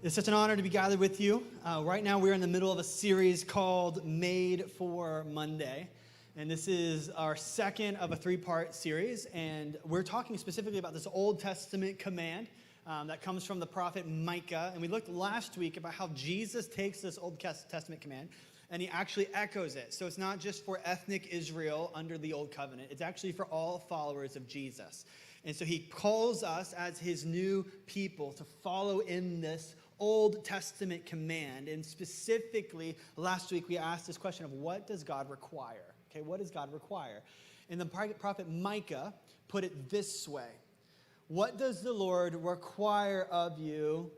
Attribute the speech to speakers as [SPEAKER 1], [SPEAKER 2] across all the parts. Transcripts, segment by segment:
[SPEAKER 1] It's such an honor to be gathered with you. Right now, we're in the middle of a series called Made for Monday. And this is our second of a three-part series. And we're talking specifically about this Old Testament command that comes from the prophet Micah. And we looked last week about how Jesus takes this Old Testament command and he actually echoes it. So it's not just for ethnic Israel under the Old Covenant. It's actually for all followers of Jesus. And so he calls us as his new people to follow in this Old Testament command. And specifically, last week we asked this question of what does God require? Okay, what does God require? And the prophet Micah put it this way. What does the Lord require of you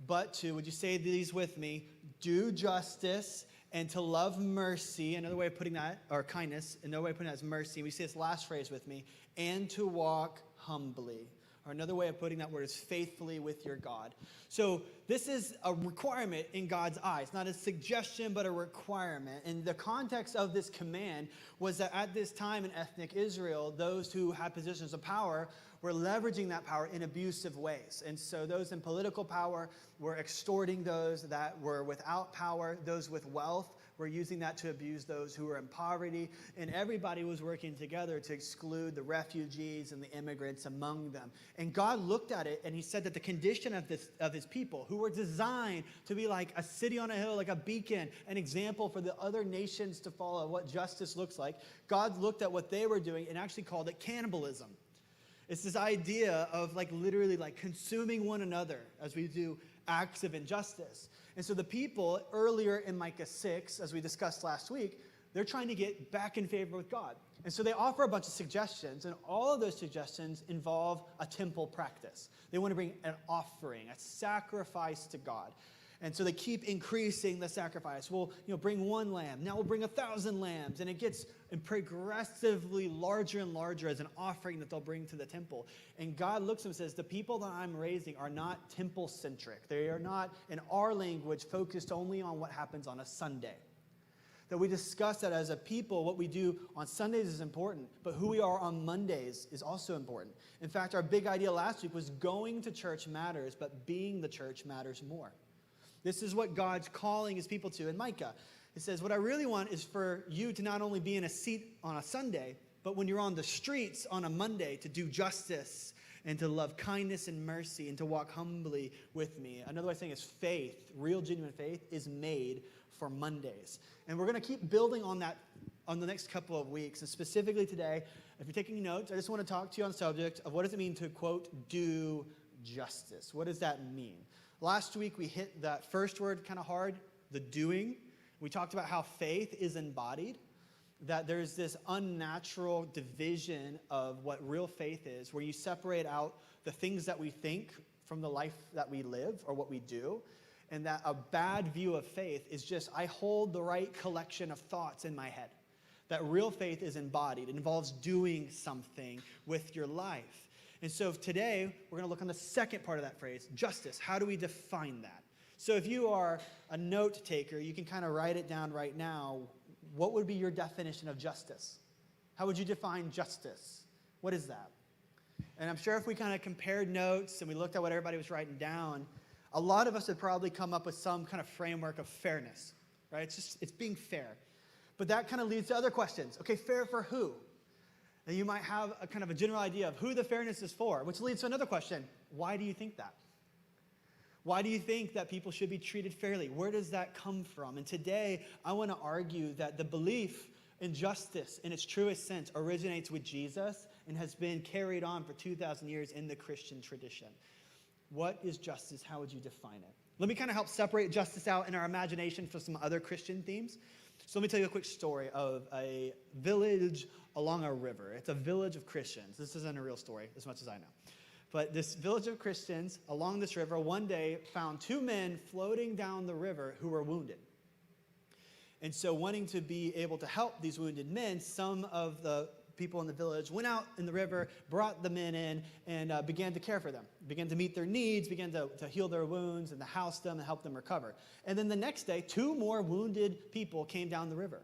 [SPEAKER 1] but to, would you say these with me, do justice and to love mercy, another way of putting that, or kindness, another way of putting that is mercy. We say this last phrase with me, and to walk humbly. Or another way of putting that word is faithfully with your God. So this is a requirement in God's eyes, not a suggestion, but a requirement. And the context of this command was that at this time in ethnic Israel, those who had positions of power were leveraging that power in abusive ways. And so those in political power were extorting those that were without power. Those with wealth were using that to abuse those who were in poverty. And everybody was working together to exclude the refugees and the immigrants among them. And God looked at it and he said that the condition of his people, who were designed to be like a city on a hill, like a beacon, an example for the other nations to follow what justice looks like, God looked at what they were doing and actually called it cannibalism. It's this idea of literally consuming one another as we do acts of injustice. And so the people earlier in Micah 6, as we discussed last week, they're trying to get back in favor with God. And so they offer a bunch of suggestions, and all of those suggestions involve a temple practice. They want to bring an offering, a sacrifice to God. And so they keep increasing the sacrifice. We'll bring one lamb. Now we'll bring 1,000 lambs. And it gets progressively larger and larger as an offering that they'll bring to the temple. And God looks at them and says, the people that I'm raising are not temple-centric. They are not, in our language, focused only on what happens on a Sunday. That we discuss that as a people, what we do on Sundays is important, but who we are on Mondays is also important. In fact, our big idea last week was going to church matters, but being the church matters more. This is what God's calling his people to in Micah. It says, what I really want is for you to not only be in a seat on a Sunday, but when you're on the streets on a Monday to do justice and to love kindness and mercy and to walk humbly with me. Another way of saying is faith, real genuine faith, is made for Mondays. And we're going to keep building on that on the next couple of weeks. And specifically today, if you're taking notes, I just want to talk to you on the subject of what does it mean to, quote, do justice. What does that mean? Last week, we hit that first word kind of hard, the doing. We talked about how faith is embodied, that there's this unnatural division of what real faith is, where you separate out the things that we think from the life that we live or what we do, and that a bad view of faith is just, I hold the right collection of thoughts in my head. That real faith is embodied. It involves doing something with your life. And so today, we're going to look on the second part of that phrase, justice. How do we define that? So if you are a note taker, you can kind of write it down right now. What would be your definition of justice? How would you define justice? What is that? And I'm sure if we kind of compared notes and we looked at what everybody was writing down, a lot of us would probably come up with some kind of framework of fairness, right? It's being fair. But that kind of leads to other questions. Okay, fair for who? And you might have a kind of a general idea of who the fairness is for, which leads to another question. Why do you think that? Why do you think that people should be treated fairly? Where does that come from? And today, I want to argue that the belief in justice in its truest sense originates with Jesus and has been carried on for 2,000 years in the Christian tradition. What is justice? How would you define it? Let me kind of help separate justice out in our imagination from some other Christian themes. So let me tell you a quick story of a village along a river. It's a village of Christians. This isn't a real story, as much as I know. But this village of Christians along this river one day found two men floating down the river who were wounded. And so wanting to be able to help these wounded men, some of the people in the village went out in the river, brought the men in, and began to care for them, began to meet their needs, began to heal their wounds and to house them and help them recover. And then the next day, two more wounded people came down the river.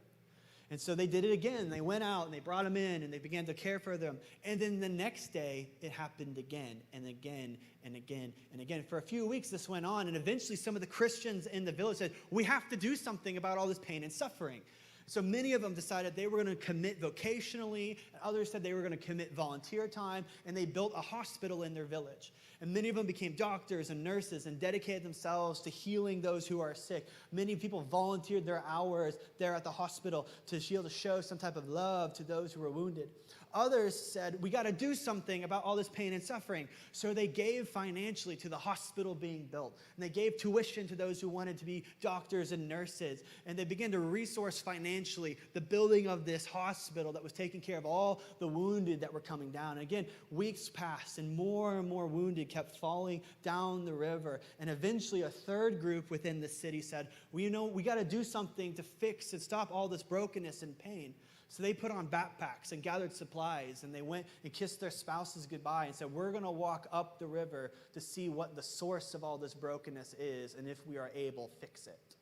[SPEAKER 1] And so they did it again. They went out and they brought him in and they began to care for them. And then the next day, it happened again and again and again and again. For a few weeks, this went on. And eventually, some of the Christians in the village said, we have to do something about all this pain and suffering. So many of them decided they were going to commit vocationally. And others said they were going to commit volunteer time. And they built a hospital in their village. And many of them became doctors and nurses and dedicated themselves to healing those who are sick. Many people volunteered their hours there at the hospital to be able to show some type of love to those who were wounded. Others said, we got to do something about all this pain and suffering. So they gave financially to the hospital being built. And they gave tuition to those who wanted to be doctors and nurses. And they began to resource financially the building of this hospital that was taking care of all the wounded that were coming down. And again, weeks passed and more wounded kept falling down the river. And eventually a third group within the city said, well, we got to do something to fix and stop all this brokenness and pain. So they put on backpacks and gathered supplies, and they went and kissed their spouses goodbye and said, we're going to walk up the river to see what the source of all this brokenness is, and if we are able, fix it.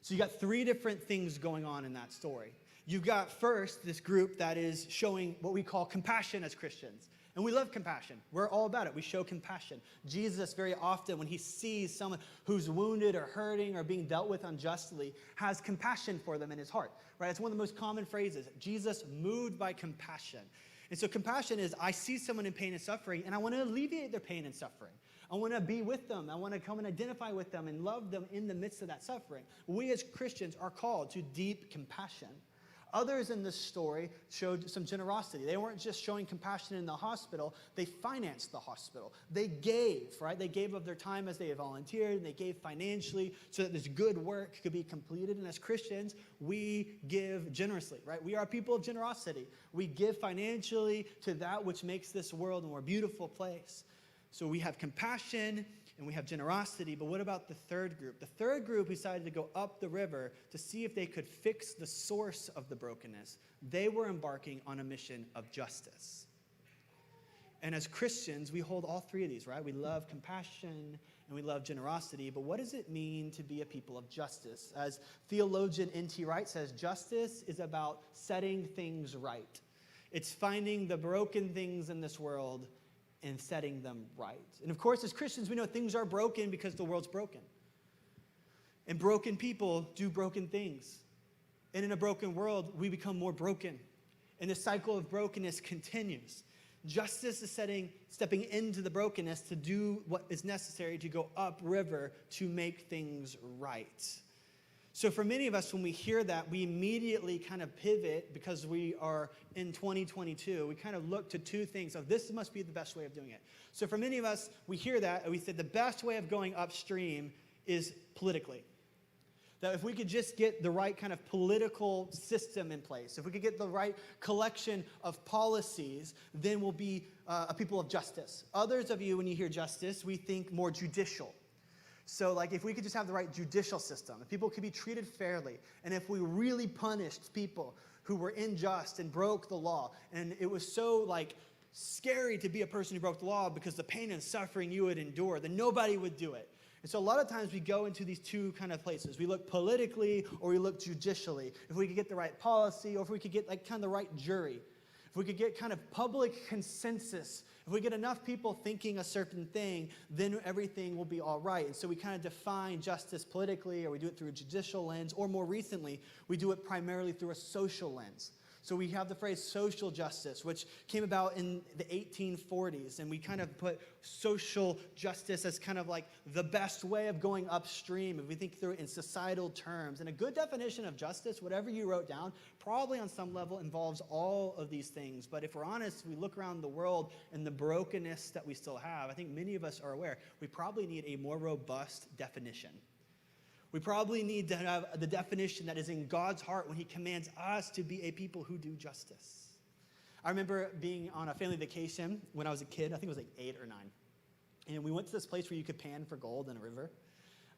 [SPEAKER 1] So you got three different things going on in that story. You've got first this group that is showing what we call compassion as Christians. And we love compassion. We're all about it. We show compassion. Jesus, very often, when he sees someone who's wounded or hurting or being dealt with unjustly, has compassion for them in his heart. Right? It's one of the most common phrases. Jesus moved by compassion. And so compassion is, I see someone in pain and suffering, and I want to alleviate their pain and suffering. I want to be with them. I want to come and identify with them and love them in the midst of that suffering. We as Christians are called to deep compassion. Others in this story showed some generosity. They weren't just showing compassion in the hospital. They financed the hospital. They gave, right? They gave of their time as they volunteered, and they gave financially so that this good work could be completed. And as Christians, we give generously, right? We are people of generosity. We give financially to that which makes this world a more beautiful place. So we have compassion and we have generosity, but what about the third group? The third group decided to go up the river to see if they could fix the source of the brokenness. They were embarking on a mission of justice. And as Christians, we hold all three of these, right? We love compassion and we love generosity, but what does it mean to be a people of justice? As theologian N.T. Wright says, justice is about setting things right. It's finding the broken things in this world and setting them right. And of course, as Christians, we know things are broken because the world's broken. And broken people do broken things. And in a broken world, we become more broken. And the cycle of brokenness continues. Justice is stepping into the brokenness to do what is necessary to go upriver to make things right. So for many of us, when we hear that, we immediately kind of pivot because we are in 2022. We kind of look to two things. So this must be the best way of doing it. So for many of us, we hear that and we said the best way of going upstream is politically. That if we could just get the right kind of political system in place, if we could get the right collection of policies, then we'll be a people of justice. Others of you, when you hear justice, we think more judicial. So like if we could just have the right judicial system, if people could be treated fairly, and if we really punished people who were unjust and broke the law, and it was so like scary to be a person who broke the law because the pain and suffering you would endure, then nobody would do it. And so a lot of times we go into these two kind of places. We look politically or we look judicially. If we could get the right policy or if we could get like kind of the right jury. If we could get kind of public consensus, if we get enough people thinking a certain thing, then everything will be all right. And so we kind of define justice politically, or we do it through a judicial lens, or more recently, we do it primarily through a social lens. So we have the phrase social justice, which came about in the 1840s, and we kind of put social justice as kind of like the best way of going upstream if we think through it in societal terms. And a good definition of justice, whatever you wrote down, probably on some level involves all of these things. But if we're honest, we look around the world and the brokenness that we still have, I think many of us are aware, we probably need a more robust definition. We probably need to have the definition that is in God's heart when he commands us to be a people who do justice. I remember being on a family vacation when I was a kid. I think it was like 8 or 9. And we went to this place where you could pan for gold in a river.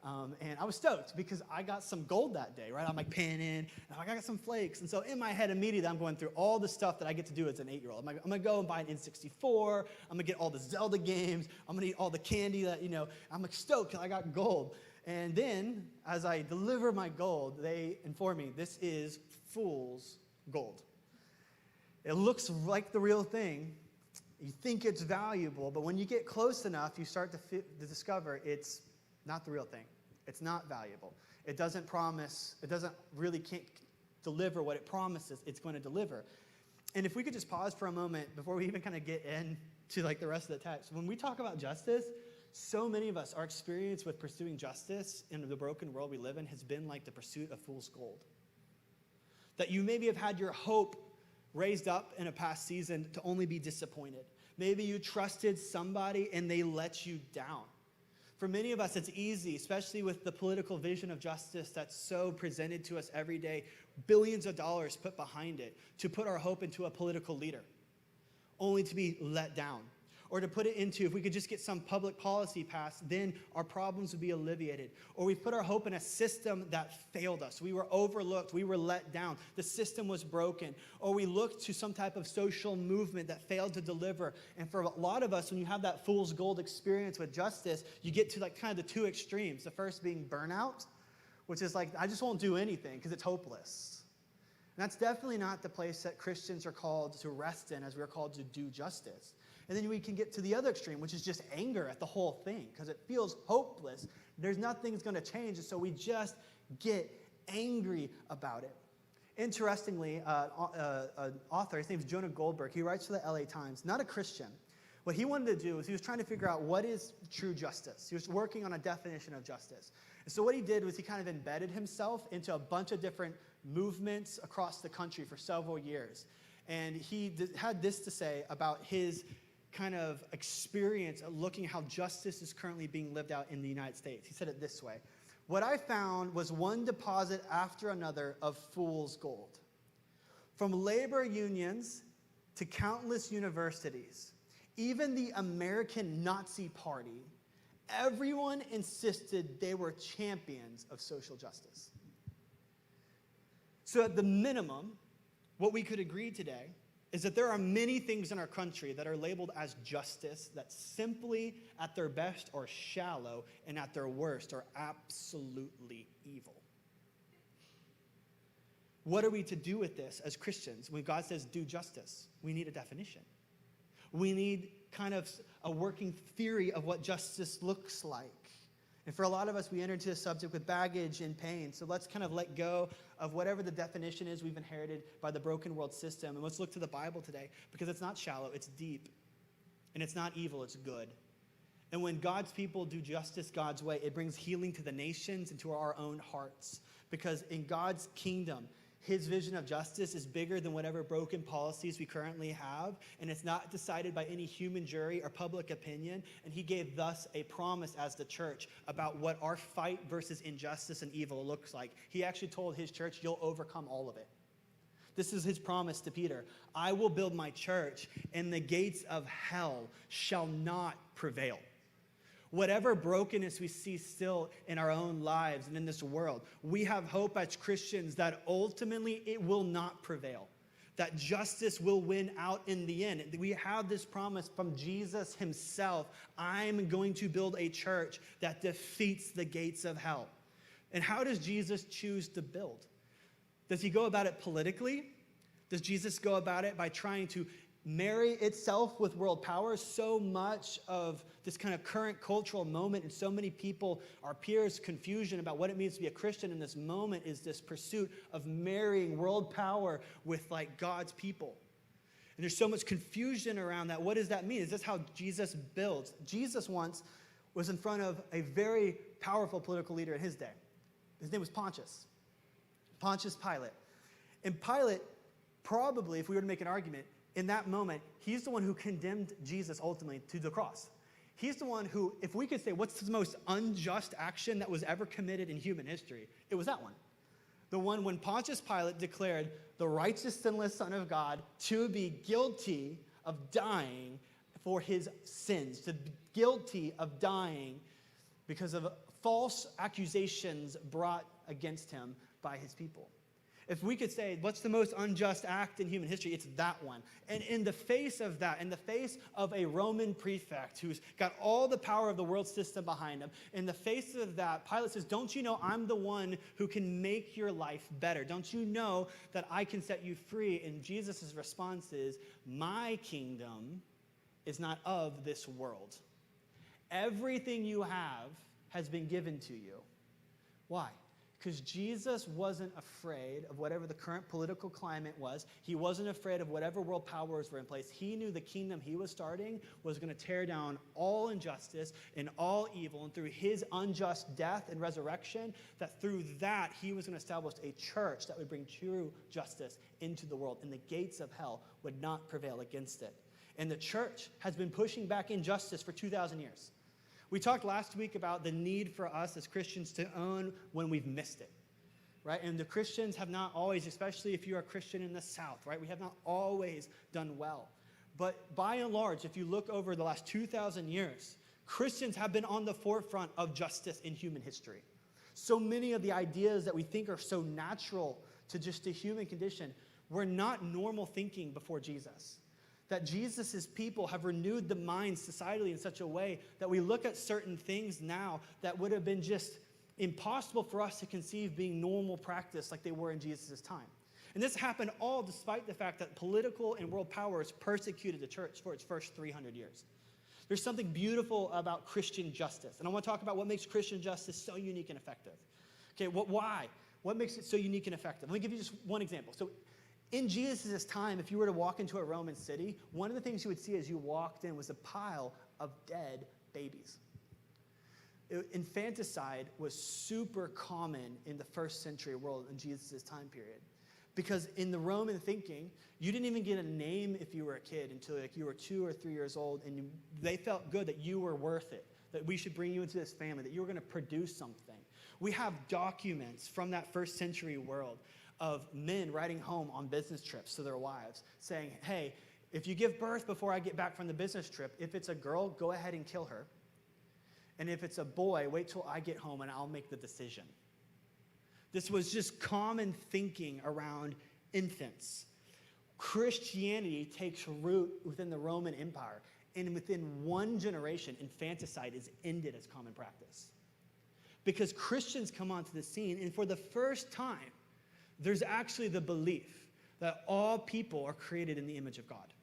[SPEAKER 1] And I was stoked because I got some gold that day, right? I'm like panning, and I got some flakes. And so in my head immediately, I'm going through all the stuff that I get to do as an 8-year-old. I'm going to go and buy an N64. I'm going to get all the Zelda games. I'm going to eat all the candy that, I'm like stoked because I got gold. And then, as I deliver my gold, they inform me, this is fool's gold. It looks like the real thing. You think it's valuable, but when you get close enough, you start to discover it's not the real thing. It's not valuable. It doesn't can't deliver what it promises it's going to deliver. And if we could just pause for a moment before we even kind of get into like the rest of the text. When we talk about justice, so many of us, our experience with pursuing justice in the broken world we live in has been like the pursuit of fool's gold. That you maybe have had your hope raised up in a past season to only be disappointed. Maybe you trusted somebody and they let you down. For many of us, it's easy, especially with the political vision of justice that's so presented to us every day, billions of dollars put behind it, to put our hope into a political leader, only to be let down. Or to put it into, if we could just get some public policy passed, then our problems would be alleviated. Or we put our hope in a system that failed us. We were overlooked. We were let down. The system was broken. Or we looked to some type of social movement that failed to deliver. And for a lot of us, when you have that fool's gold experience with justice, you get to like kind of the two extremes. The first being burnout, which is like, I just won't do anything because it's hopeless. And that's definitely not the place that Christians are called to rest in as we're called to do justice. And then we can get to the other extreme, which is just anger at the whole thing because it feels hopeless. There's nothing's going to change, and so we just get angry about it. Interestingly, an author, his name is Jonah Goldberg, he writes for the LA Times, not a Christian. What he wanted to do is he was trying to figure out what is true justice. He was working on a definition of justice. And so what he did was he kind of embedded himself into a bunch of different movements across the country for several years. And he had this to say about his kind of experience of looking how justice is currently being lived out in the United States. He said it this way: what I found was one deposit after another of fool's gold. From labor unions to countless universities, even the American Nazi Party, everyone insisted they were champions of social justice. So at the minimum, what we could agree today is that there are many things in our country that are labeled as justice that simply, at their best, are shallow, and at their worst, are absolutely evil. What are we to do with this as Christians? When God says do justice, we need a definition. We need kind of a working theory of what justice looks like. And for a lot of us, we enter into the subject with baggage and pain. So let's kind of let go of whatever the definition is we've inherited by the broken world system. And let's look to the Bible today, because it's not shallow, it's deep. And it's not evil, it's good. And when God's people do justice God's way, it brings healing to the nations and to our own hearts. Because in God's kingdom, his vision of justice is bigger than whatever broken policies we currently have, and it's not decided by any human jury or public opinion. And he gave thus a promise as the church about what our fight versus injustice and evil looks like. He actually told his church, you'll overcome all of it. This is his promise to Peter. I will build my church, and the gates of hell shall not prevail. Whatever brokenness we see still in our own lives and in this world, we have hope as Christians that ultimately it will not prevail, that justice will win out in the end. We have this promise from Jesus himself. I'm going to build a church that defeats the gates of hell. And how does Jesus choose to build? Does he go about it politically? Does Jesus go about it by trying to marry itself with world power? So much of this kind of current cultural moment, and so many people, our peers, confusion about what it means to be a Christian in this moment is this pursuit of marrying world power with like God's people. And there's so much confusion around that. What does that mean? Is this how Jesus builds? Jesus once was in front of a very powerful political leader in his day. His name was Pontius Pilate. And Pilate, probably, if we were to make an argument, in that moment, he's the one who condemned Jesus ultimately to the cross. He's the one who, if we could say, what's the most unjust action that was ever committed in human history? It was that one. The one when Pontius Pilate declared the righteous, sinless Son of God to be guilty of dying for his sins, to be guilty of dying because of false accusations brought against him by his people. If we could say, what's the most unjust act in human history? It's that one. And in the face of that, in the face of a Roman prefect who's got all the power of the world system behind him, in the face of that, Pilate says, don't you know I'm the one who can make your life better? Don't you know that I can set you free? And Jesus' response is, my kingdom is not of this world. Everything you have has been given to you. Why? Because Jesus wasn't afraid of whatever the current political climate was. He wasn't afraid of whatever world powers were in place. He knew the kingdom he was starting was going to tear down all injustice and all evil. And through his unjust death and resurrection, that through that, he was going to establish a church that would bring true justice into the world. And the gates of hell would not prevail against it. And the church has been pushing back injustice for 2,000 years. We talked last week about the need for us as Christians to own when we've missed it, right? And the Christians have not always, especially if you're a Christian in the South, right? We have not always done well. But by and large, if you look over the last 2,000 years, Christians have been on the forefront of justice in human history. So many of the ideas that we think are so natural to just the human condition were not normal thinking before Jesus. That Jesus' people have renewed the mind societally in such a way that we look at certain things now that would have been just impossible for us to conceive being normal practice like they were in Jesus' time. And this happened all despite the fact that political and world powers persecuted the church for its first 300 years. There's something beautiful about Christian justice. And I want to talk about what makes Christian justice so unique and effective. Okay, why? What makes it so unique and effective? Let me give you just one example. So in Jesus' time, if you were to walk into a Roman city, one of the things you would see as you walked in was a pile of dead babies. Infanticide was super common in the first century world in Jesus' time period. Because in the Roman thinking, you didn't even get a name if you were a kid until you were 2 or 3 years old, and they felt good that you were worth it, that we should bring you into this family, that you were going to produce something. We have documents from that first century world of men writing home on business trips to their wives saying, hey, if you give birth before I get back from the business trip, if it's a girl, go ahead and kill her. And if it's a boy, wait till I get home and I'll make the decision. This was just common thinking around infants. Christianity takes root within the Roman Empire, and within one generation, infanticide is ended as common practice. Because Christians come onto the scene, and for the first time, there's actually the belief that all people are created in the image of God.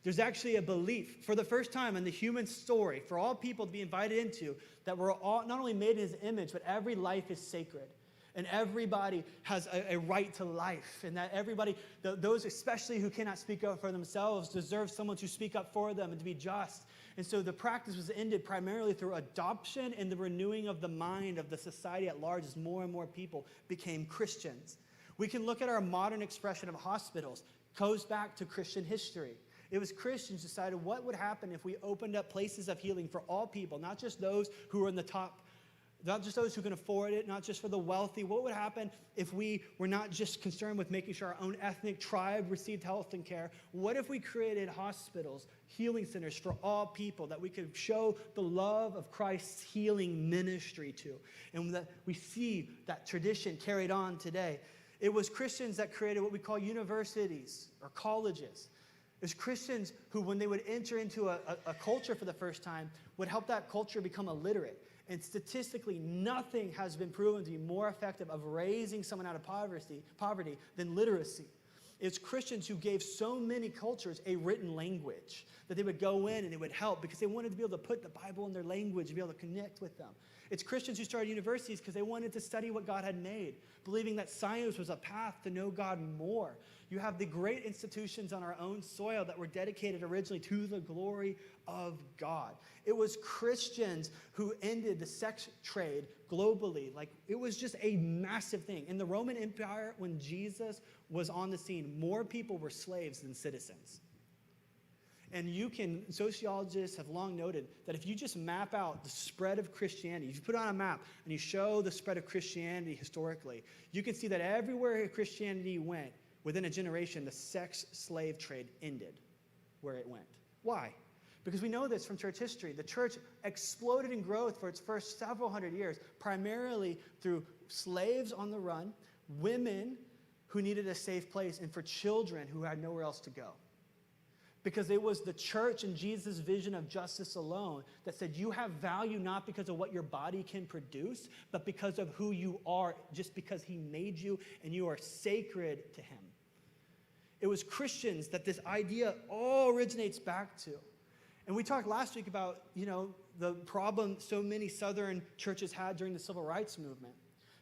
[SPEAKER 1] There's actually a belief, for the first time in the human story, for all people to be invited into, that we're all not only made in his image, but every life is sacred. And everybody has a right to life. And that everybody, those especially who cannot speak up for themselves, deserve someone to speak up for them and to be just. And so the practice was ended primarily through adoption and the renewing of the mind of the society at large as more and more people became Christians. We can look at our modern expression of hospitals. Goes back to Christian history. It was Christians who decided what would happen if we opened up places of healing for all people, not just those who are in the top, not just those who can afford it, not just for the wealthy. What would happen if we were not just concerned with making sure our own ethnic tribe received health and care? What if we created hospitals, healing centers for all people that we could show the love of Christ's healing ministry to? And that we see that tradition carried on today. It was Christians that created what we call universities or colleges. It was Christians who, when they would enter into a culture for the first time, would help that culture become illiterate. And statistically, nothing has been proven to be more effective of raising someone out of poverty than literacy. It's Christians who gave so many cultures a written language that they would go in and it would help because they wanted to be able to put the Bible in their language and be able to connect with them. It's Christians who started universities because they wanted to study what God had made, believing that science was a path to know God more. You have the great institutions on our own soil that were dedicated originally to the glory of God. It was Christians who ended the sex trade globally. Like, it was just a massive thing. In the Roman Empire, when Jesus was on the scene, more people were slaves than citizens. And sociologists have long noted that if you just map out the spread of Christianity, if you put it on a map and you show the spread of Christianity historically, you can see that everywhere Christianity went, within a generation, the sex slave trade ended where it went. Why? Because we know this from church history. The church exploded in growth for its first several hundred years, primarily through slaves on the run, women who needed a safe place and for children who had nowhere else to go. Because it was the church and Jesus' vision of justice alone that said you have value not because of what your body can produce, but because of who you are, just because he made you and you are sacred to him. It was Christians that this idea all originates back to. And we talked last week about, the problem so many Southern churches had during the Civil Rights Movement.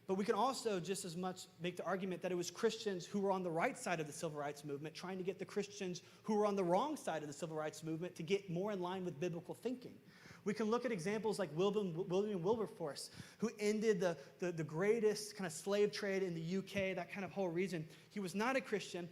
[SPEAKER 1] But we can also just as much make the argument that it was Christians who were on the right side of the Civil Rights Movement trying to get the Christians who were on the wrong side of the Civil Rights Movement to get more in line with biblical thinking. We can look at examples like William Wilberforce, who ended the greatest kind of slave trade in the UK, that kind of whole region. He was not a Christian.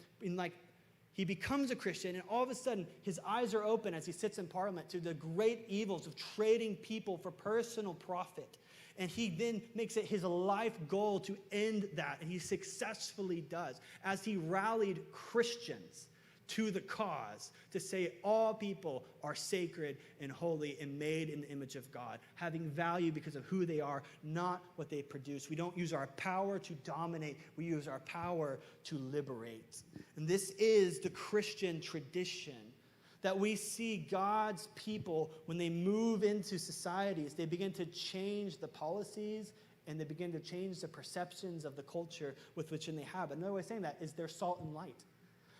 [SPEAKER 1] He becomes a Christian, and all of a sudden, his eyes are open as he sits in Parliament to the great evils of trading people for personal profit. And he then makes it his life goal to end that, and he successfully does, as he rallied Christians to the cause to say all people are sacred and holy and made in the image of God, having value because of who they are, not what they produce. We don't use our power to dominate. We use our power to liberate. And this is the Christian tradition, that we see God's people, when they move into societies, they begin to change the policies and they begin to change the perceptions of the culture with which they have. Another way of saying that is they're salt and light.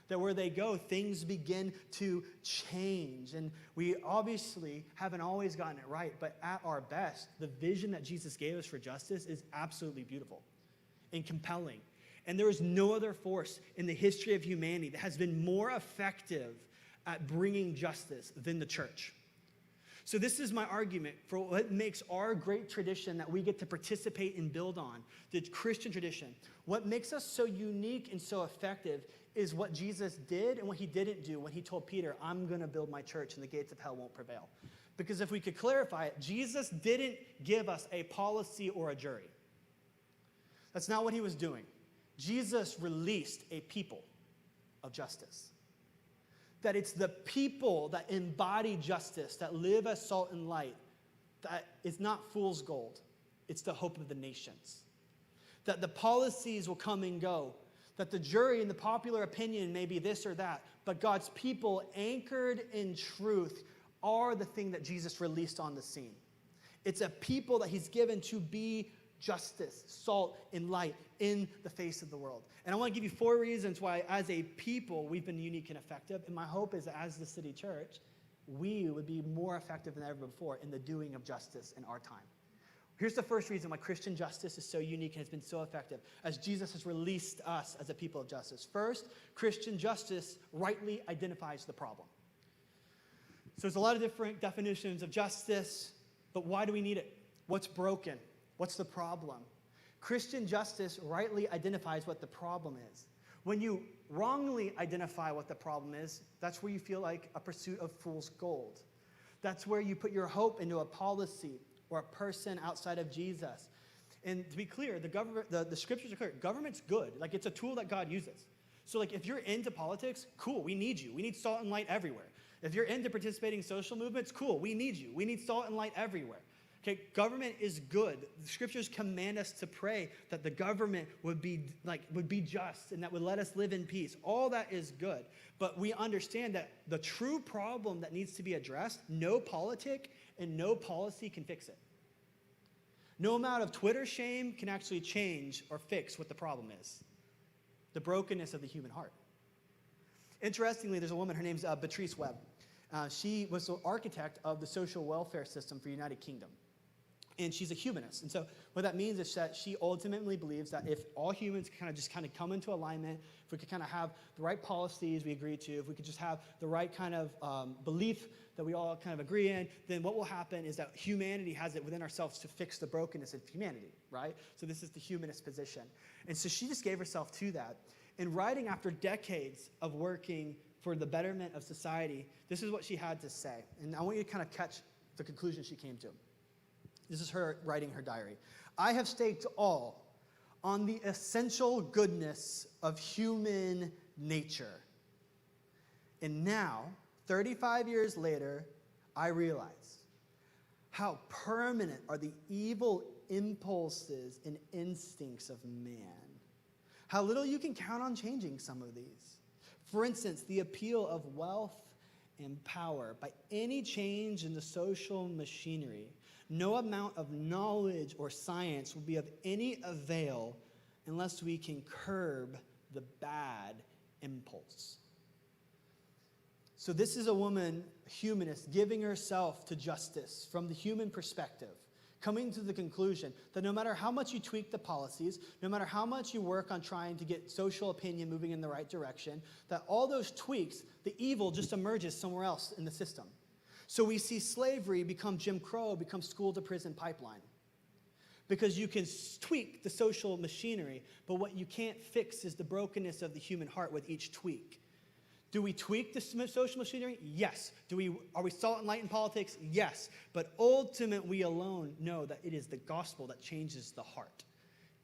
[SPEAKER 1] That where they go, things begin to change. And we obviously haven't always gotten it right, but at our best, the vision that Jesus gave us for justice is absolutely beautiful and compelling. And there is no other force in the history of humanity that has been more effective at bringing justice than the church. So this is my argument for what makes our great tradition that we get to participate and build on, the Christian tradition. What makes us so unique and so effective is what Jesus did and what he didn't do when he told Peter, I'm going to build my church and the gates of hell won't prevail. Because if we could clarify it, Jesus didn't give us a policy or a jury. That's not what he was doing. Jesus released a people of justice. That it's the people that embody justice, that live as salt and light, that is not fool's gold. It's the hope of the nations. That the policies will come and go. That the jury and the popular opinion may be this or that. But God's people, anchored in truth, are the thing that Jesus released on the scene. It's a people that he's given to be justice, salt, and light in the face of the world. And I want to give you 4 reasons why, as a people, we've been unique and effective. And my hope is that as the City Church, we would be more effective than ever before in the doing of justice in our time. Here's the first reason why Christian justice is so unique and has been so effective, as Jesus has released us as a people of justice. First, Christian justice rightly identifies the problem. So there's a lot of different definitions of justice, but why do we need it? What's broken? What's the problem? Christian justice rightly identifies what the problem is. When you wrongly identify what the problem is, that's where you feel like a pursuit of fool's gold. That's where you put your hope into a policy or a person outside of Jesus. And to be clear, the scriptures are clear. Government's good. Like, it's a tool that God uses. So, like, if you're into politics, cool, we need you. We need salt and light everywhere. If you're into participating in social movements, cool, we need you. We need salt and light everywhere. Okay, government is good. The scriptures command us to pray that the government would be just and that would let us live in peace. All that is good. But we understand that the true problem that needs to be addressed, no politic and no policy can fix it. No amount of Twitter shame can actually change or fix what the problem is. The brokenness of the human heart. Interestingly, there's a woman, her name's Beatrice Webb. She was the architect of the social welfare system for the United Kingdom. And she's a humanist. And so what that means is that she ultimately believes that if all humans kind of come into alignment, if we could kind of have the right policies we agree to, if we could just have the right kind of belief that we all kind of agree in, then what will happen is that humanity has it within ourselves to fix the brokenness of humanity, right? So this is the humanist position. And so she just gave herself to that. And writing after decades of working for the betterment of society, this is what she had to say. And I want you to kind of catch the conclusion she came to. This is her writing her diary. I have staked all on the essential goodness of human nature. And now, 35 years later, I realize how permanent are the evil impulses and instincts of man. how little you can count on changing some of these. For instance, the appeal of wealth and power. By any change in the social machinery, no amount of knowledge or science will be of any avail unless we can curb the bad impulse. So this is a woman, humanist, giving herself to justice from the human perspective, coming to the conclusion that no matter how much you tweak the policies, no matter how much you work on trying to get social opinion moving in the right direction, that all those tweaks, the evil just emerges somewhere else in the system. So we see slavery become Jim Crow, become school to prison pipeline. Because you can tweak the social machinery, but what you can't fix is the brokenness of the human heart with each tweak. Do we tweak the social machinery? Yes. Are we salt and light in politics? Yes. But ultimately, we alone know that it is the gospel that changes the heart.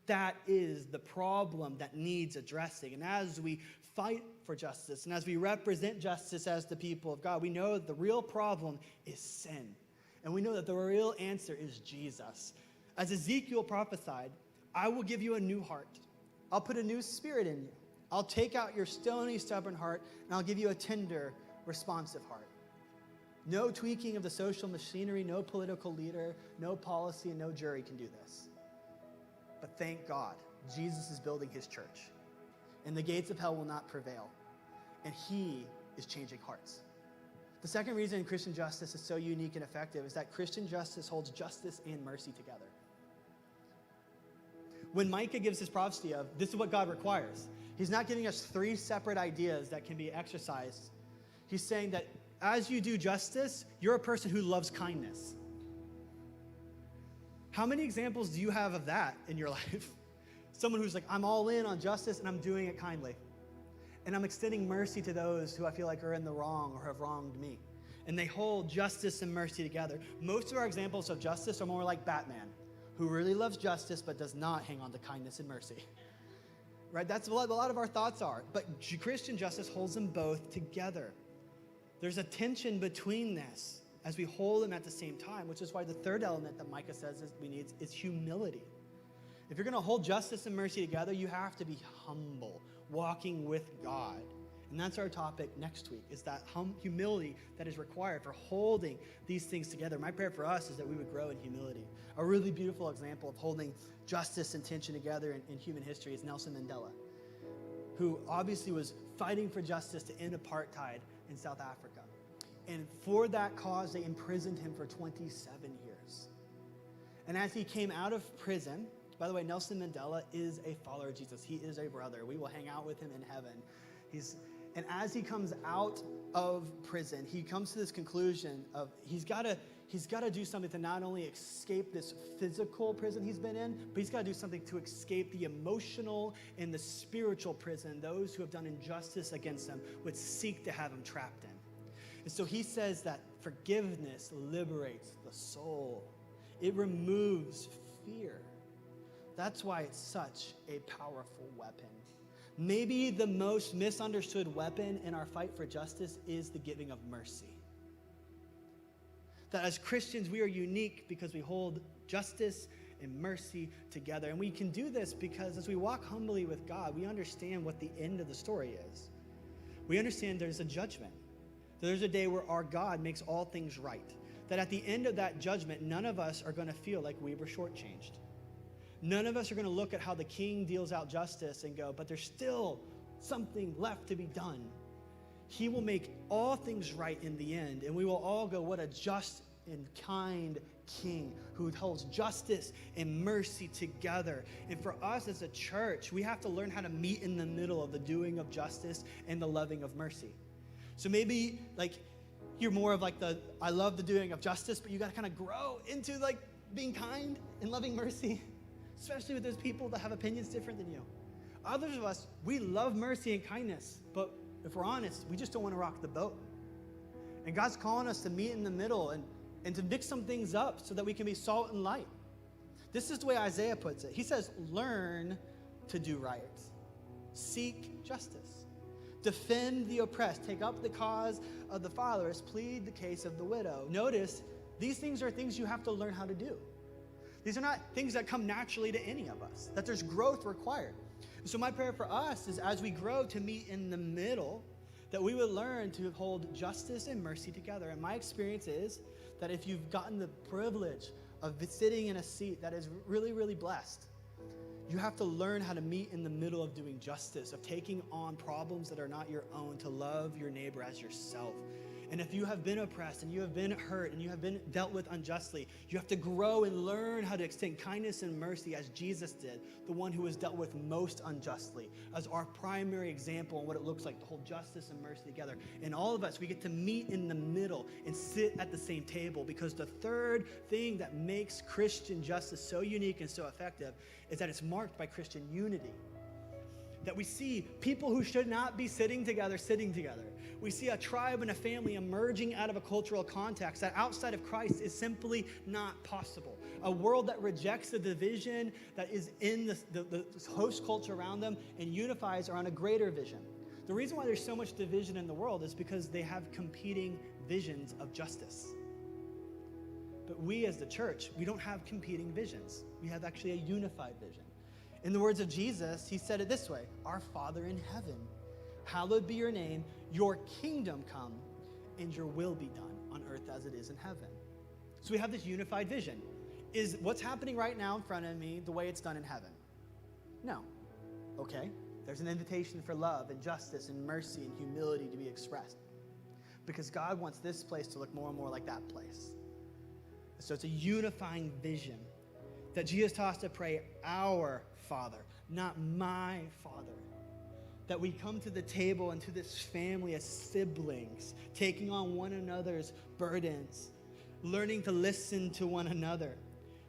[SPEAKER 1] That is the problem that needs addressing. And as we fight for justice, and as we represent justice as the people of God, we know that the real problem is sin. And we know that the real answer is Jesus. As Ezekiel prophesied, I will give you a new heart. I'll put a new spirit in you. I'll take out your stony, stubborn heart, and I'll give you a tender, responsive heart. No tweaking of the social machinery, no political leader, no policy, and no jury can do this. But thank God, Jesus is building his church, and the gates of hell will not prevail, and he is changing hearts. The second reason Christian justice is so unique and effective is that Christian justice holds justice and mercy together. When Micah gives his prophecy of, this is what God requires, he's not giving us three separate ideas that can be exercised. He's saying that as you do justice, you're a person who loves kindness. How many examples do you have of that in your life? Someone who's like, I'm all in on justice and I'm doing it kindly. And I'm extending mercy to those who I feel like are in the wrong or have wronged me. And they hold justice and mercy together. Most of our examples of justice are more like Batman, who really loves justice but does not hang on to kindness and mercy. Right? That's what a lot of our thoughts are. But Christian justice holds them both together. There's a tension between this as we hold them at the same time, which is why the third element that Micah says we need is humility. If you're going to hold justice and mercy together, you have to be humble, walking with God. And that's our topic next week, is that humility that is required for holding these things together. My prayer for us is that we would grow in humility. A really beautiful example of holding justice and tension together in human history is Nelson Mandela, who obviously was fighting for justice to end apartheid in South Africa. And for that cause, they imprisoned him for 27 years. And as he came out of prison, by the way, Nelson Mandela is a follower of Jesus. He is a brother. We will hang out with him in heaven. And as he comes out of prison, he comes to this conclusion of he's got to do something to not only escape this physical prison he's been in, but he's got to do something to escape the emotional and the spiritual prison those who have done injustice against him would seek to have him trapped in. And so he says that forgiveness liberates the soul. It removes fear. That's why it's such a powerful weapon. Maybe the most misunderstood weapon in our fight for justice is the giving of mercy. That as Christians, we are unique because we hold justice and mercy together. And we can do this because as we walk humbly with God, we understand what the end of the story is. We understand there's a judgment. There's a day where our God makes all things right. That at the end of that judgment, none of us are going to feel like we were shortchanged. None of us are going to look at how the king deals out justice and go, but there's still something left to be done. He will make all things right in the end, and we will all go, what a just and kind king who holds justice and mercy together. And for us as a church, we have to learn how to meet in the middle of the doing of justice and the loving of mercy. So maybe you're more of I love the doing of justice, but you got to kind of grow into being kind and loving mercy, especially with those people that have opinions different than you. Others of us, we love mercy and kindness, but if we're honest, we just don't want to rock the boat. And God's calling us to meet in the middle and to mix some things up so that we can be salt and light. This is the way Isaiah puts it. He says, learn to do right. Seek justice. Defend the oppressed. Take up the cause of the fatherless. Plead the case of the widow. Notice, these things are things you have to learn how to do. These are not things that come naturally to any of us, that there's growth required. So my prayer for us is as we grow to meet in the middle, that we would learn to hold justice and mercy together. And my experience is that if you've gotten the privilege of sitting in a seat that is really, really blessed, you have to learn how to meet in the middle of doing justice, of taking on problems that are not your own, to love your neighbor as yourself. And if you have been oppressed and you have been hurt and you have been dealt with unjustly, you have to grow and learn how to extend kindness and mercy as Jesus did, the one who was dealt with most unjustly, as our primary example on what it looks like to hold justice and mercy together. And all of us, we get to meet in the middle and sit at the same table, because the third thing that makes Christian justice so unique and so effective is that it's marked by Christian unity. That we see people who should not be sitting together. We see a tribe and a family emerging out of a cultural context that outside of Christ is simply not possible. A world that rejects the division that is in the host culture around them and unifies around a greater vision. The reason why there's so much division in the world is because they have competing visions of justice. But we as the church, we don't have competing visions. We have actually a unified vision. In the words of Jesus, he said it this way: "Our Father in heaven, hallowed be your name, your kingdom come, and your will be done on earth as it is in heaven." So we have this unified vision. Is what's happening right now in front of me the way it's done in heaven? No. Okay, there's an invitation for love and justice and mercy and humility to be expressed, because God wants this place to look more and more like that place. So it's a unifying vision that Jesus taught us to pray, "Our Father," not "my Father." That we come to the table and to this family as siblings, taking on one another's burdens, learning to listen to one another,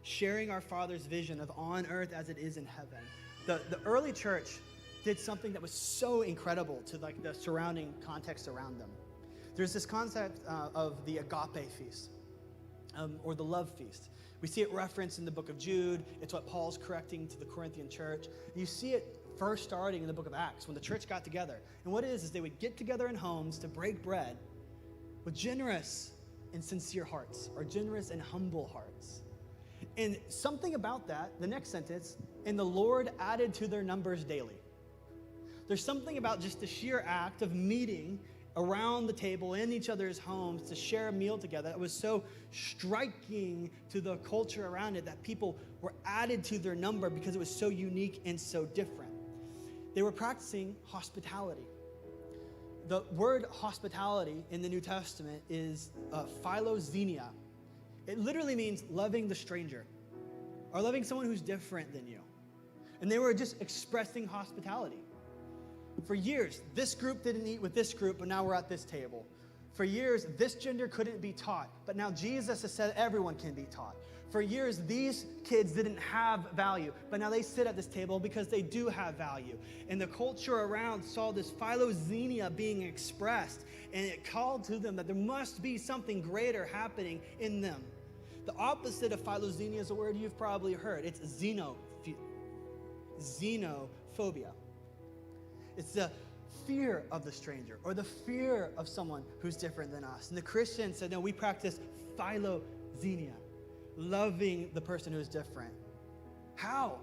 [SPEAKER 1] sharing our Father's vision of on earth as it is in heaven. The early church did something that was so incredible to like the surrounding context around them. There's this concept of the agape feast, or the love feast. We see it referenced in the book of Jude. It's what Paul's correcting to the Corinthian church. You see it first starting in the book of Acts when the church got together. And what it is they would get together in homes to break bread with generous and sincere hearts, or generous and humble hearts. And something about that, the next sentence, "and the Lord added to their numbers daily." There's something about just the sheer act of meeting around the table in each other's homes to share a meal together that was so striking to the culture around it that people were added to their number because it was so unique and so different. They were practicing hospitality. The word hospitality in the New Testament is philoxenia. It literally means loving the stranger, or loving someone who's different than you. And they were just expressing hospitality. For years, this group didn't eat with this group, but now we're at this table. For years, this gender couldn't be taught, but now Jesus has said everyone can be taught. For years, these kids didn't have value, but now they sit at this table because they do have value. And the culture around saw this philoxenia being expressed, and it called to them that there must be something greater happening in them. The opposite of philoxenia is a word you've probably heard. It's xenophobia. It's the fear of the stranger, or the fear of someone who's different than us. And the Christians said, no, we practice philoxenia, loving the person who is different. How?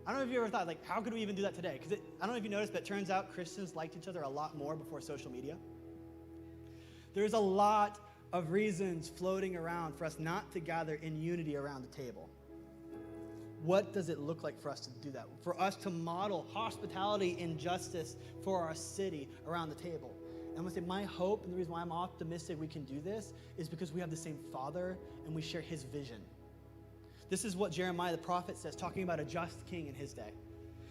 [SPEAKER 1] I don't know if you ever thought, like, how could we even do that today? Because I don't know if you noticed, but it turns out Christians liked each other a lot more before social media. There's a lot of reasons floating around for us not to gather in unity around the table. What does it look like for us to do that? For us to model hospitality and justice for our city around the table. And I'm going to say my hope, and the reason why I'm optimistic we can do this, is because we have the same Father and we share his vision. This is what Jeremiah the prophet says, talking about a just king in his day.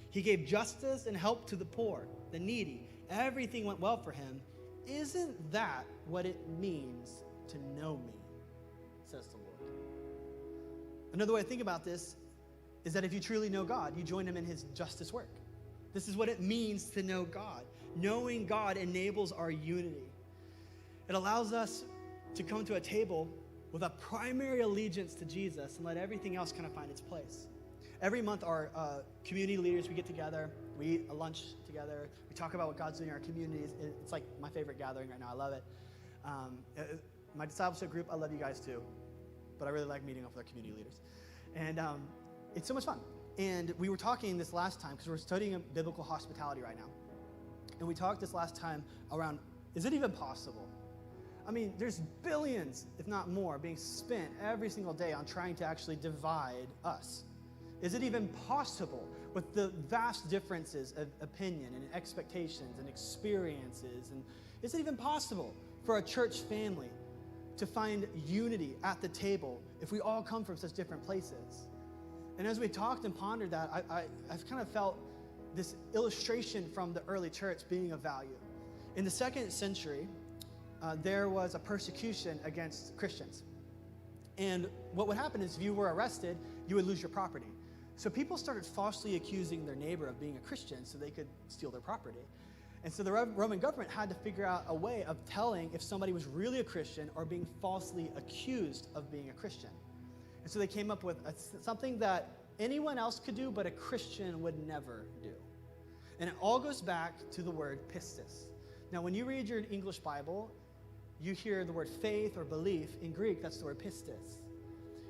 [SPEAKER 1] He gave justice and help to the poor, the needy. Everything went well for him. Isn't that what it means to know me, says the Lord? Another way to think about this is that if you truly know God, you join him in his justice work. This is what it means to know God. Knowing God enables our unity. It allows us to come to a table with a primary allegiance to Jesus and let everything else kind of find its place. Every month, our community leaders, we get together, we eat a lunch together, we talk about what God's doing in our communities. It's like my favorite gathering right now. I love it. My discipleship group, I love you guys too, but I really like meeting up with our community leaders. And it's so much fun. And we were talking this last time, because we're studying biblical hospitality right now. And we talked this last time around, is it even possible? I mean, there's billions, if not more, being spent every single day on trying to actually divide us. Is it even possible, with the vast differences of opinion and expectations and experiences, and is it even possible for a church family to find unity at the table if we all come from such different places? And as we talked and pondered that, I've kind of felt this illustration from the early church being of value. In the 2nd century, there was a persecution against Christians. And what would happen is if you were arrested, you would lose your property. So people started falsely accusing their neighbor of being a Christian so they could steal their property. And so the Roman government had to figure out a way of telling if somebody was really a Christian or being falsely accused of being a Christian. And so they came up with something that anyone else could do, but a Christian would never do. And it all goes back to the word pistis. Now, when you read your English Bible, you hear the word faith or belief. In Greek, that's the word pistis.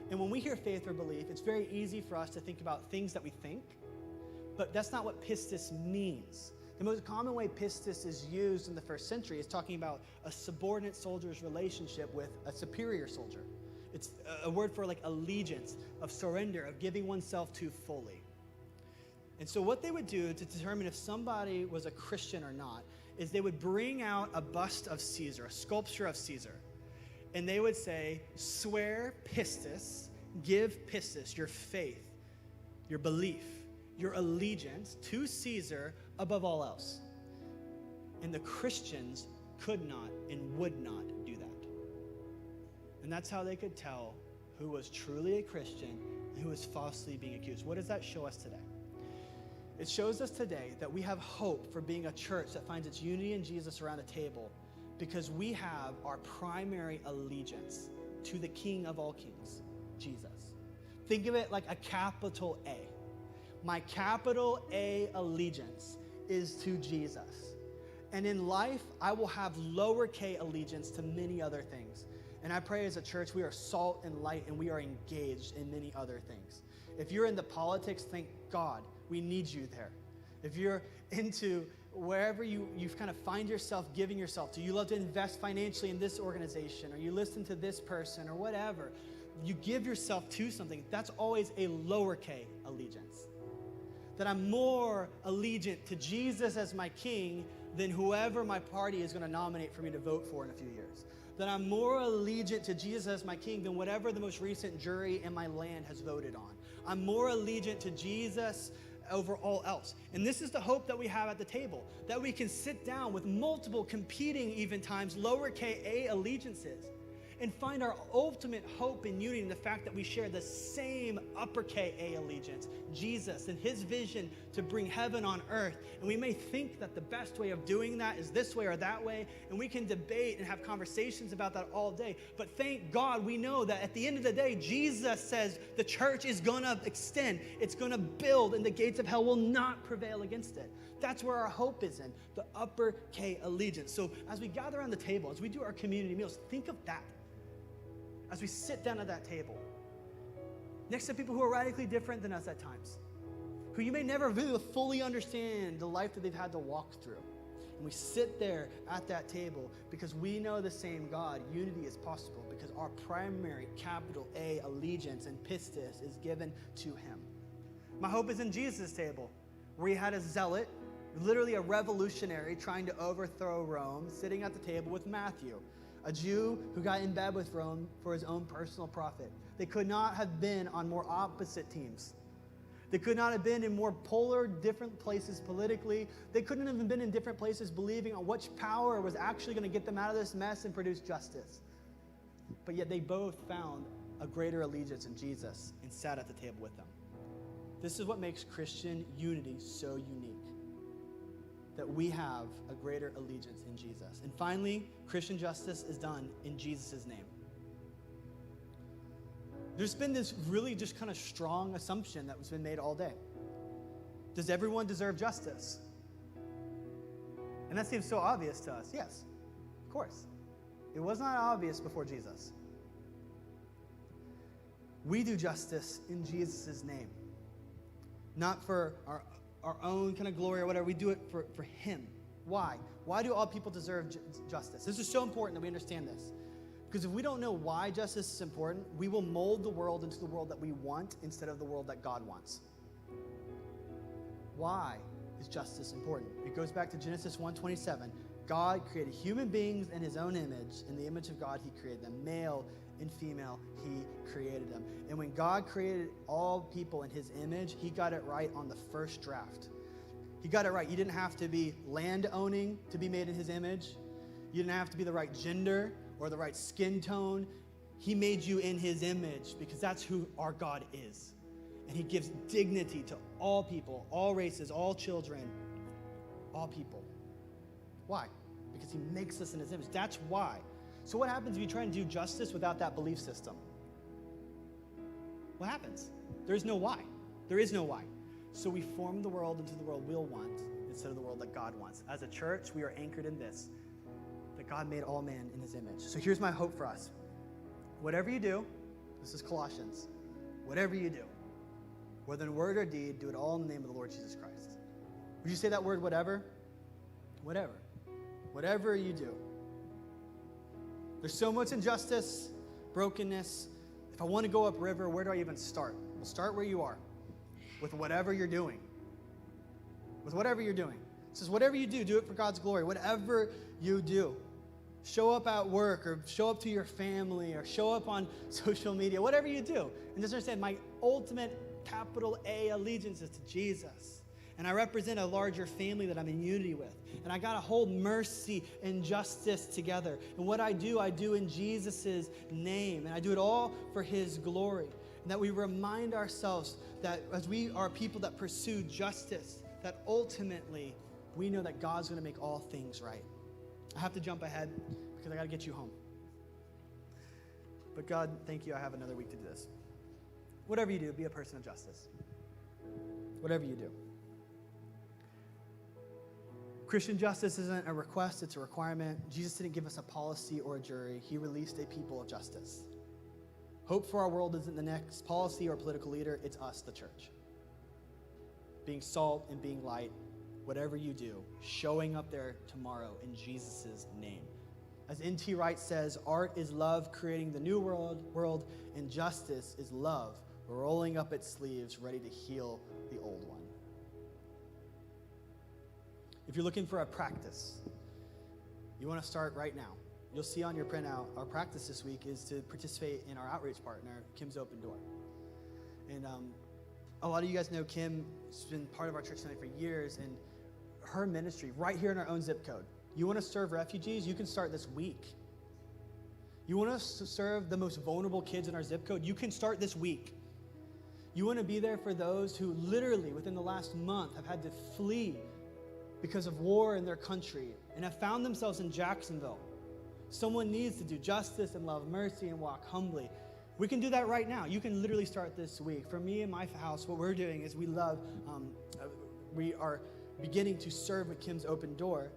[SPEAKER 1] And when we hear faith or belief, it's very easy for us to think about things that we think, but that's not what pistis means. The most common way pistis is used in the 1st century is talking about a subordinate soldier's relationship with a superior soldier. It's a word for like allegiance, of surrender, of giving oneself to fully. And so what they would do to determine if somebody was a Christian or not is they would bring out a bust of Caesar, a sculpture of Caesar. And they would say, swear pistis, give pistis, your faith, your belief, your allegiance to Caesar above all else. And the Christians could not and would not do that. And that's how they could tell who was truly a Christian and who was falsely being accused. What does that show us today? It shows us today that we have hope for being a church that finds its unity in Jesus around a table, because we have our primary allegiance to the King of all kings, Jesus. Think of it like a capital A. My capital A allegiance is to Jesus. And in life, I will have lowercase allegiance to many other things. And I pray as a church, we are salt and light, and we are engaged in many other things. If you're into politics, thank God, we need you there. If you're into wherever you kind of find yourself giving yourself to, you love to invest financially in this organization, or you listen to this person, or whatever, you give yourself to something, that's always a lowercase allegiance. That I'm more allegiant to Jesus as my king than whoever my party is going to nominate for me to vote for in a few years. That I'm more allegiant to Jesus as my king than whatever the most recent jury in my land has voted on. I'm more allegiant to Jesus over all else. And this is the hope that we have at the table, that we can sit down with multiple competing, even times, lowercase a allegiances, and find our ultimate hope and unity in the fact that we share the same uppercase A allegiance, Jesus, and his vision to bring heaven on earth. And we may think that the best way of doing that is this way or that way, and we can debate and have conversations about that all day. But thank God we know that at the end of the day, Jesus says the church is going to extend, it's going to build, and the gates of hell will not prevail against it. That's where our hope is in, the uppercase allegiance. So as we gather around the table, as we do our community meals, think of that. As we sit down at that table, next to people who are radically different than us at times, who you may never really fully understand the life that they've had to walk through. And we sit there at that table because we know the same God. Unity is possible because our primary capital A allegiance and pistis is given to him. My hope is in Jesus' table, where he had a zealot, literally a revolutionary trying to overthrow Rome, sitting at the table with Matthew, a Jew who got in bed with Rome for his own personal profit. They could not have been on more opposite teams. They could not have been in more polar, different places politically. They couldn't have been in different places believing on which power was actually going to get them out of this mess and produce justice. But yet they both found a greater allegiance in Jesus and sat at the table with them. This is what makes Christian unity so unique, that we have a greater allegiance in Jesus. And finally, Christian justice is done in Jesus' name. There's been this really just kind of strong assumption that has been made all day. Does everyone deserve justice? And that seems so obvious to us. Yes, of course. It was not obvious before Jesus. We do justice in Jesus' name. Not for our own kind of glory or whatever. We do it for him. Why? Why do all people deserve justice? This is so important that we understand this. Because if we don't know why justice is important, we will mold the world into the world that we want instead of the world that God wants. Why is justice important? It goes back to Genesis 1:27. God created human beings in his own image. In the image of God, he created them. Male and female, he created them. And when God created all people in his image, he got it right on the first draft. He got it right. You didn't have to be land owning to be made in his image. You didn't have to be the right gender or the right skin tone. He made you in his image because that's who our God is. And he gives dignity to all people, all races, all children, all people. Why? Because he makes us in his image. That's why. So what happens if you try and do justice without that belief system? What happens? There's no why. There is no why. So we form the world into the world we'll want instead of the world that God wants. As a church, we are anchored in this, that God made all man in his image. So here's my hope for us. Whatever you do, this is Colossians, whatever you do, whether in word or deed, do it all in the name of the Lord Jesus Christ. Would you say that word, whatever? Whatever. Whatever you do. There's so much injustice, brokenness. If I want to go upriver, where do I even start? Well, start where you are, with whatever you're doing. With whatever you're doing. It says, whatever you do it for God's glory. Whatever you do. Show up at work, or show up to your family, or show up on social media. Whatever you do. And just understand, my ultimate capital A allegiance is to Jesus. And I represent a larger family that I'm in unity with. And I got to hold mercy and justice together. And what I do in Jesus' name. And I do it all for his glory. And that we remind ourselves that as we are people that pursue justice, that ultimately we know that God's going to make all things right. I have to jump ahead because I got to get you home. But God, thank you. I have another week to do this. Whatever you do, be a person of justice. Whatever you do. Christian justice isn't a request, it's a requirement. Jesus didn't give us a policy or a jury. He released a people of justice. Hope for our world isn't the next policy or political leader, it's us, the church. Being salt and being light, whatever you do, showing up there tomorrow in Jesus' name. As N.T. Wright says, art is love creating the new world, and justice is love rolling up its sleeves, ready to heal the old one. If you're looking for a practice, you want to start right now. You'll see on your printout, our practice this week is to participate in our outreach partner, Kim's Open Door. And a lot of you guys know Kim has been part of our church family for years, and her ministry right here in our own zip code. You want to serve refugees? You can start this week. You want to serve the most vulnerable kids in our zip code? You can start this week. You want to be there for those who literally within the last month have had to flee because of war in their country and have found themselves in Jacksonville. Someone needs to do justice and love mercy and walk humbly. We can do that right now. You can literally start this week. For me and my house, what we're doing is we are beginning to serve at Kim's Open Door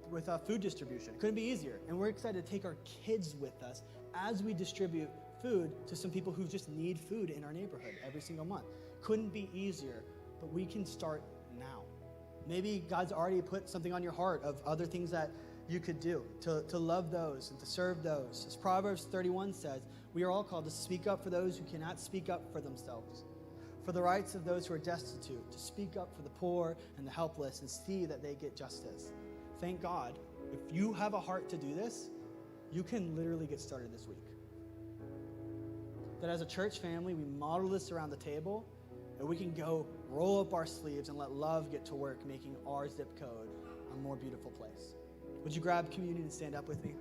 [SPEAKER 1] with food distribution. Couldn't be easier. And we're excited to take our kids with us as we distribute food to some people who just need food in our neighborhood every single month. Couldn't be easier, but we can start now. Maybe God's already put something on your heart of other things that you could do to love those and to serve those. As Proverbs 31 says, we are all called to speak up for those who cannot speak up for themselves, for the rights of those who are destitute, to speak up for the poor and the helpless and see that they get justice. Thank God, if you have a heart to do this, you can literally get started this week. That as a church family, we model this around the table, and we can go roll up our sleeves and let love get to work making our zip code a more beautiful place. Would you grab communion and stand up with me?